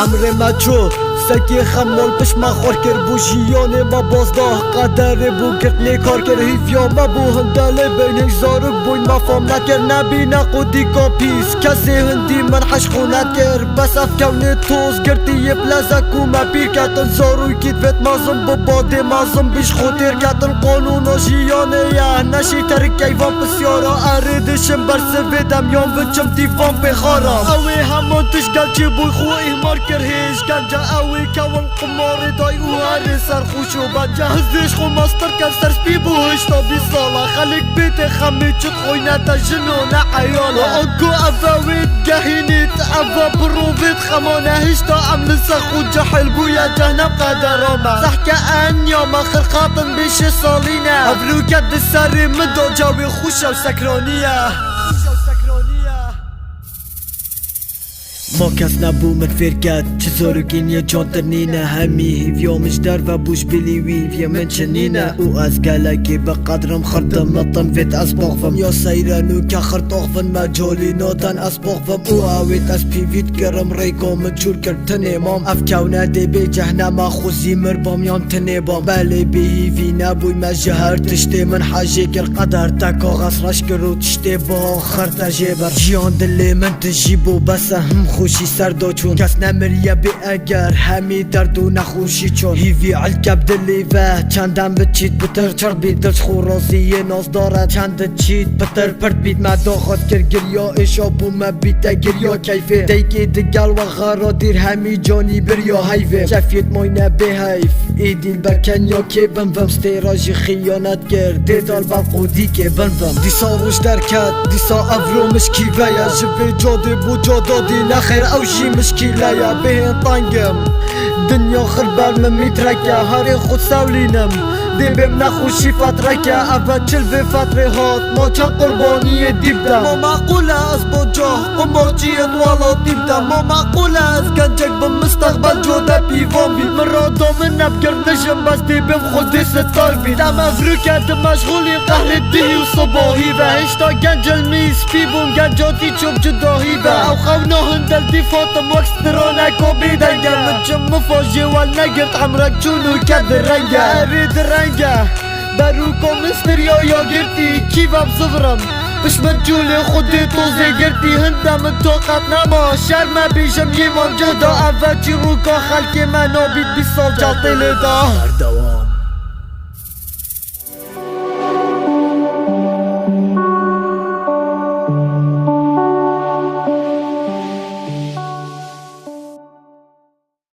امر مچو سکی خمال پش ما خور کر بو جیان ما بازداه قدر بو گرتنی کار کر هیویا ما بو هنداله بین زارک بوین ما فام نکر نبی نقودی کپیس کسی هندی من حشقو نکر بس افکونی توز گرتی یه پلزکو ما پیر کتن زاروی کیت ویت مازم بو باده مازم بیش خودیر کتن قانون و جیانه یا نشی ترک ایوان پسیارا اردشم برسه ویدم یان وچم دیوان بخارم اوی همون تشگل چی بوی خو ایمار کر هیش گنجا اوی کون قمار دای او هر سر خوش و بنجا هزش خو ماستر کن سر سپی بوش تا 20 سالا خلق بیت خمی چود خوی نتا جنو نعیالا انکو افاوید گهینیت افا بروفید خمانه هشتا عمل سخو جحل بویا جهنم قدراما صحكا انيا ما خرقاطن بيش صالينا افلوكات الساري مدو جاوي خوشة وسكرانية ما کس نبو من فرکت چزارگین یه جانترنینه همی هیویا مجدر و بوش بلیوی وی من چنینه او از گلگی به قدرم خردم مطن ویت از باغفم یا سیرانو که خرد آخفن مجالی نادن از باغفم او آوید از پیوید کرم ریکا مجور کرد تنیمام افکونه دی بی جهنم خوزی مربام یان تنیبام بله بی هیوی نبوی مجهر تشتی من حاجی کر قدر تکا غصرش کرو تشتی با خرد جیبر جیان دلی من تجیبو بس هم خوشی سردا چون کس نمریه بی اگر همی درد و نخوشی چون هیوی علکب دلی و چندم بچید بتر چر بید دلش خورازی ناز دارد چند چید بتر پرد بید مداخت کر گریا اشابو مبیت گریا کیفه دیگه دگل و غرا دیر همی جانی بریا حیفه کفیت ماینه به حیف ایدیل بکن یا که بنفم ستیراجی خیانت گر دیدال با قودی که بنفم دیسا روش درکت دیسا افرو مشکی ویا جبه جاده بو جادادی نخیر اوشی مشکیله یا بهن طنگم دنیا خربر من میترکه هاری خود سولینم دیبم نخوشی فترکه اول چل به فتره هات ما چه قربانی دیبدم ما معقوله از با جاه قمارچیت والا دیبدم ما معقوله از گنجک بمستقبل جوده بیوان بید من را دامن نبگر نشم بس دیبم خودی ستار بید دم افروکه مشغولی قهر دیهی و صباهی و هشتا گنجل میز بیبون گنجاتی چوب جداهی و او خونه هندل دی فاطم وکسترانک و بیدنگم من چم مفاجی والنگرد عمرک چونو کد رنگه ارید رنگه بروکو مستریا یا گرتی کیوام زفرم بشمن جولی خودی توزی گرتی هندم طاقت نما شرم بیشم یه مام جهدا اول چی روکا خلک منو بید 20 سال جاتل دا